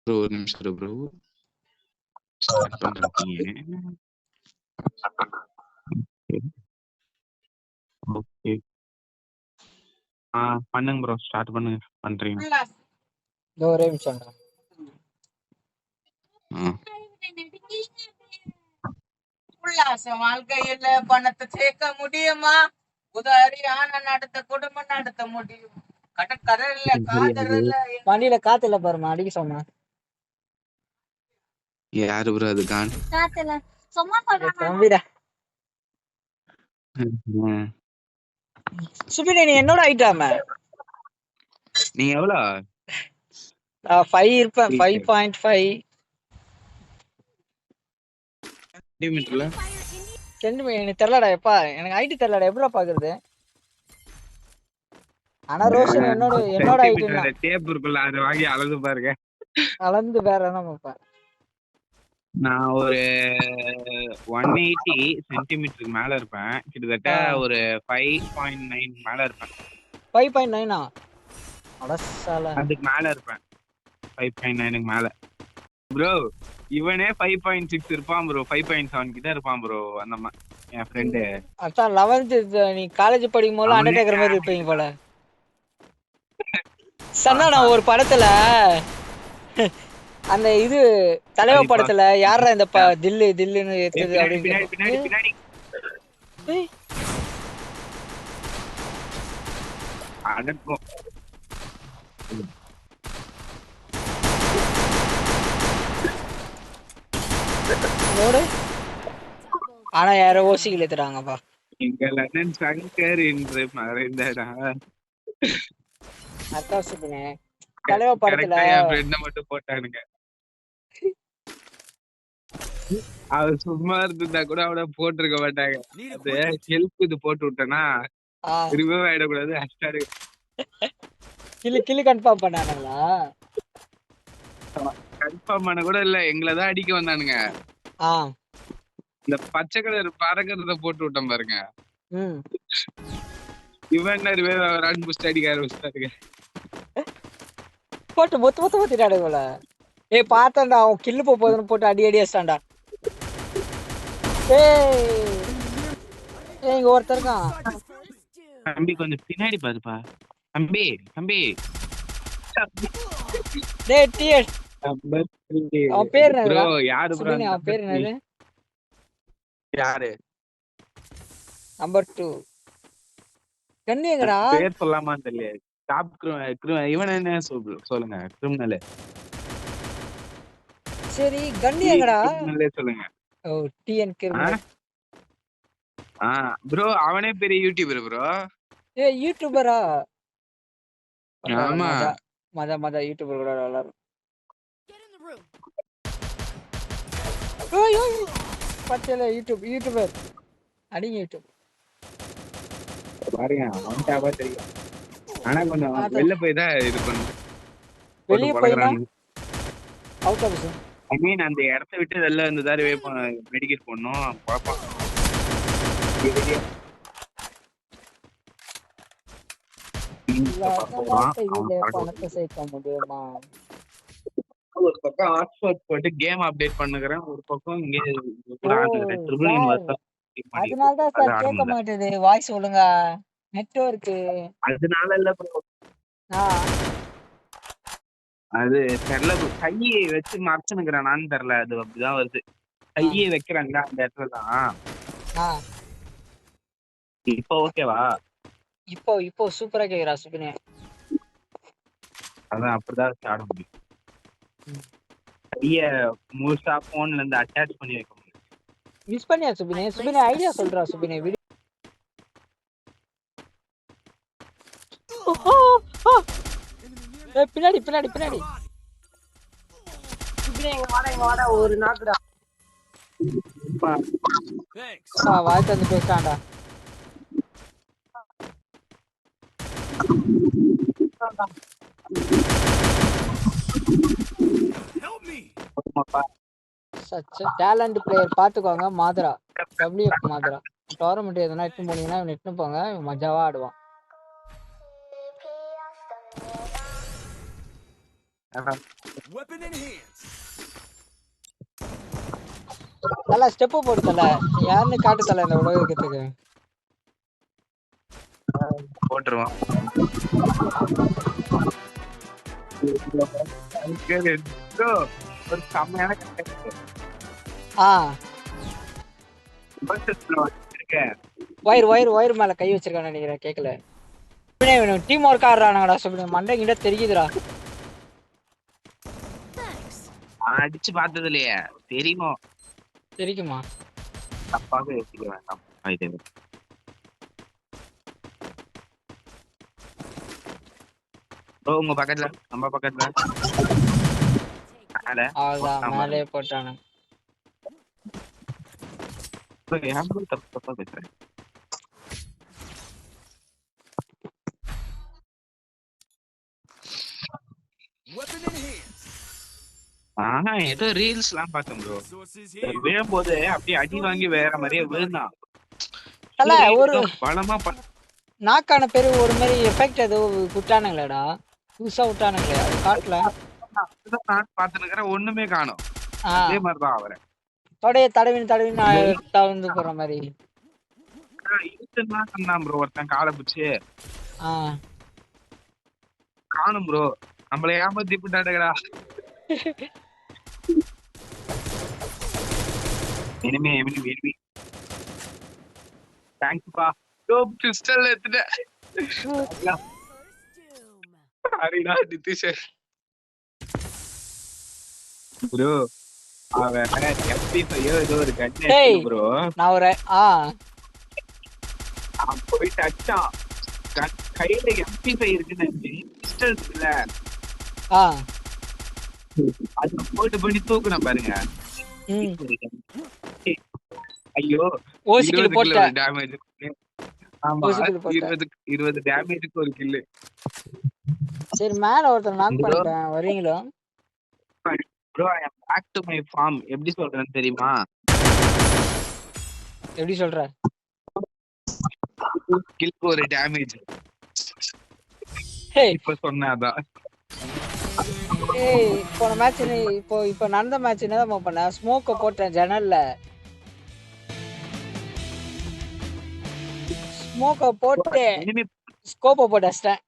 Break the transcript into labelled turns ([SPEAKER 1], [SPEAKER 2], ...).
[SPEAKER 1] Bro ஒரு நிமிஷம் இரு ப்ரோ. ஸ்டார்ட் பண்ணிருக்கீங்க. ஓகே. பண்ணுங்க ப்ரோ. ஸ்டார்ட் பண்ணுங்க. பண்றீங்க.
[SPEAKER 2] ஒரே நிமிஷம்.
[SPEAKER 3] உல்லாச வாழ்க்கையில பணத்தை சேர்க்க முடியுமா? உதாரியான நடத்த குடும்பம் நடத்த முடியும். கடற்கரையில காதல்ல
[SPEAKER 2] வண்டியில காத்து இல்ல பாருமா, அடிக்க சொன்னா.
[SPEAKER 1] யாரு ப்ரோ அது? கான்
[SPEAKER 3] காத்துல சும்மா
[SPEAKER 2] தம்பிடா. சுபினே நீ என்னோட ஐட்டாம
[SPEAKER 1] நீங்க எவ்வளோ?
[SPEAKER 2] 5 இருப்பேன். 5.5
[SPEAKER 1] சென்டிமீட்டர்ல.
[SPEAKER 2] சென்டிமீட்டர் எனக்கு தெரியலடா. எப்பா எனக்கு ஐடி தெரியலடா. எப்படிடா பாக்குறது? ஆனா ரோஷன் என்னோட ஐடினா
[SPEAKER 1] டேப் இருக்குல்ல, அதை வாங்கி அளந்து பாருங்க.
[SPEAKER 2] அளந்து வேற என்ன பாப்பேன்.
[SPEAKER 1] நான் ஒரு 180 சென்டிமீட்டருக்கு மேல இருப்பேன். கிட்டத்தட்ட ஒரு 5.9 மேல இருப்பேன்.
[SPEAKER 2] 5.9 அடசால
[SPEAKER 1] அதுக்கு மேல இருப்பேன். 5.9க்கு மேல ப்ரோ. இவனே 5.6 இருப்பான் ப்ரோ. 5.7 கிட்ட இருப்பான் ப்ரோ. அந்த என் ஃப்ரெண்டு.
[SPEAKER 2] அதான் 11th நீ காலேஜ் படிக்கும் போது அண்டர்டேக்கர் மாதிரி இருப்பீங்க போல. சொன்னா நான் ஒரு படத்துல அந்த இது தலைவர் படத்துல யாரா இந்த தில்லுன்னு இருக்குது அப்படின்னு
[SPEAKER 1] அடக்கும்.
[SPEAKER 2] ஆனா யாரோ ஓசிகள் ஏத்துறாங்கப்பா.
[SPEAKER 1] இங்க லண்டன் சங்கர் என்று மறைந்தடா.
[SPEAKER 2] அத்தாசுக்குனே தலைவர் படத்துல
[SPEAKER 1] என் ஃப்ரெண்ட மட்டும் போட்டானுங்க. அவர் சும்மா இருந்தா கூட அவட போட்டிருக்க மாட்டாங்க. அது ஹெல்ப் இது போட்டு விட்டேன்னா ரிமூவ் ஆயிடக்கூடாது. ஹேஷ்டாக்
[SPEAKER 2] கிளி கன்ஃபார்ம் பண்ணானுங்களா?
[SPEAKER 1] கன்ஃபார்ம் பண்ண கூட இல்ல, எங்களதான் அடிக்க வந்தானுங்க. இந்த பச்சை கலர் பறக்கிறத போட்டு விட்டோம் பாருங்க. இவன் ரன் புஸ்ட் அடிக்க ஆரம்பிச்சிட்டாருங்க.
[SPEAKER 2] போட்டு மொத்த ஊத்திட்டானுங்களா? ஏய் பார்த்தேன்டா, அவன் கில்லு போகுதுன்னு போட்டு அடி அடிச்சான்டா. இங்க ஒருத்தர் இருக்கான்.
[SPEAKER 1] தம்பி கொஞ்சம் பின்னாடி பாருப்பா. தம்பி
[SPEAKER 2] டேய் டிஎஸ் அவன் பேர் என்ன ப்ரோ?
[SPEAKER 1] யாரு ப்ரோ?
[SPEAKER 2] அவன் பேர் என்னது?
[SPEAKER 1] யாரு?
[SPEAKER 2] நம்பர் 2 கண்ணியங்கடா.
[SPEAKER 1] பேர் சொல்லாமான்னு தெரியல. டாப் இவன் என்ன சொல்லுங்க. கிரிமினல்.
[SPEAKER 2] சரி கண்ணியங்கடா
[SPEAKER 1] சொல்லுங்க.
[SPEAKER 2] ஓ டிஎன் கிரிமினல்.
[SPEAKER 1] ப்ரோ அவனே பெரிய யூடியூபர் ப்ரோ.
[SPEAKER 2] ஏய் யூடியூபரா?
[SPEAKER 1] ஆமா.
[SPEAKER 2] மத யூடியூபர் கூட எல்லாரும். ஓய் பச்சல யூடியூபர் அடிங்க யூடியூப்
[SPEAKER 1] பாருங்க. அவன் டாபா தெரியும். ஆனா கொஞ்சம் வெளிய போய் தான் இது பண்ணு.
[SPEAKER 2] வெளிய போய்னா அவுட் ஆஃப் ஜோன்.
[SPEAKER 1] ஐ மீன் அந்த இடத்தை விட்டு வெளில வந்துதாரு மெடிக்கேட் பண்ணனும். பாப்பான்.
[SPEAKER 2] பணத்தை சேர்க்க முடியுமா?
[SPEAKER 1] ஒரு பக்கம் ஹாட்ஸ்பாட் போட்டு கேம் அப்டேட் பண்ணுகிறேன். ஒரு பக்கம் இங்கே
[SPEAKER 2] அதனாலதான் சார் கேட்க மாட்டேது வாய்ஸ் ஒழுங்கா. நெட்வொர்க்
[SPEAKER 1] அதனால இல்ல ப்ரோ. அது தெரியல. கையை வச்சு மறைச்சுனுக்குறானான்னு தெரியல. அது அப்படிதான் வருது. கையை வைக்கிறாங்க அந்த இடத்துலதான். இப்போ ஓகேவா?
[SPEAKER 2] இப்போ சூப்பரா கேக்குறா சுபினே.
[SPEAKER 1] அதான் அப்படிதான் வச்சு ஆட முடியும். கைய முழுசா போன்ல இருந்து அட்டாச் பண்ணி வைக்க முடியும்.
[SPEAKER 2] மிஸ் பண்ணியா சுபினே? சுபினே ஐடியா சொல்றா சுபினே. பின்னாடி சுபினே வாடா ஒரு நாக்குடா. வாய் தந்து பேசாண்டா. such a talent player. பாத்துக்கோங்க மாத்ரா. WF மாத்ரா. டோர்னமெண்ட் எதனா இட்டு போனீங்கன்னா இவன் இட்டு போங்க. மஜாவா ஆடுவான். தல ஸ்டெப் போடு தல. யாருன்னு காட்டு தல இந்த உலகத்துக்கு.
[SPEAKER 1] போட்டுருவான். ஒரு செம்மையான
[SPEAKER 2] ஆ
[SPEAKER 1] வச்சிருக்கேன்.
[SPEAKER 2] ஒயர் மேல கை வச்சிருக்கான்னு நினைக்கிறேன். கேட்கல. டீம் ஒர்க் ஆடுறானுங்கடா. சொல்லி மண்டை கிட்ட தெரியுதுடா.
[SPEAKER 1] அடிச்சு பார்த்தது இல்லையே, தெரியுமோ?
[SPEAKER 2] தெரியுமா?
[SPEAKER 1] தப்பாக யோசிக்க வேண்டாம். உங்க பக்கத்துல, நம்ம பக்கத்துல
[SPEAKER 2] அவ்வளவுதான் மேலே போட்டானு.
[SPEAKER 1] தப்பா பேசுறேன். ஏதோ ரீல்ஸ் எல்லாம் பார்த்தேன் ப்ரோ. விழும்போது அப்படியே அடி வாங்கி வேற மாதிரியே விழுந்தான்.
[SPEAKER 2] ஒரு
[SPEAKER 1] பலமா
[SPEAKER 2] நாக்கான பேரு ஒரு மாதிரி எஃபெக்ட் ஏதோ விட்டானுங்களேடா. புதுசா விட்டானுங்களே, அது காட்டல.
[SPEAKER 1] நான் பாத்துனுக்கிறேன், ஒண்ணுமே காணும். அதே மாதிரிதான் அவரை
[SPEAKER 2] தடவின்னு தவிர்ந்து போற மாதிரி
[SPEAKER 1] சொன்னான் ப்ரோ. ஒருத்தன் காலை பிடிச்சு காணும் ப்ரோ. நம்மள ஏமாத்தி விட்டாடுங்கடா. இனிமே இனிமே தேங்க்ஸ்பா. டோப் கிறிஸ்டல் எடுத்துட்டேன். சாரிடா நிதிஷ் ப்ரோ. அவன் FP5 ஏதோ ஒரு கண்ணு ப்ரோ.
[SPEAKER 2] நான் ஒரு
[SPEAKER 1] போயிட்டு அடிச்சான். கையில MP5 இருக்குன்னு பிஸ்டல் இல்ல, அது போட்டு பண்ணி தூக்குன பாருங்க. ஐயோ, 20 டேமேஜ். ஆமா, 20 டேமேஜ்க்கு ஒரு கில்.
[SPEAKER 2] சரி, மேல ஒருத்தர் நாக் பண்ணிட்டேன். வரீங்களா
[SPEAKER 1] bro? I am back to my form. எப்படி சொல்றேன்னு தெரியுமா?
[SPEAKER 2] எப்படி சொல்ற?
[SPEAKER 1] கில்க்கு ஒரு டேமேஜ். இப்ப சொன்னாதான்.
[SPEAKER 2] போன மேட்ச் இப்போ நடந்த மேட்ச் என்னதான் பண்ண? ஸ்மோக்க போட்டேன் ஜன்னல்ல. ஸ்மோக்க போட்டு ஸ்கோப்ப போட்டு அடிச்சிட்டேன்.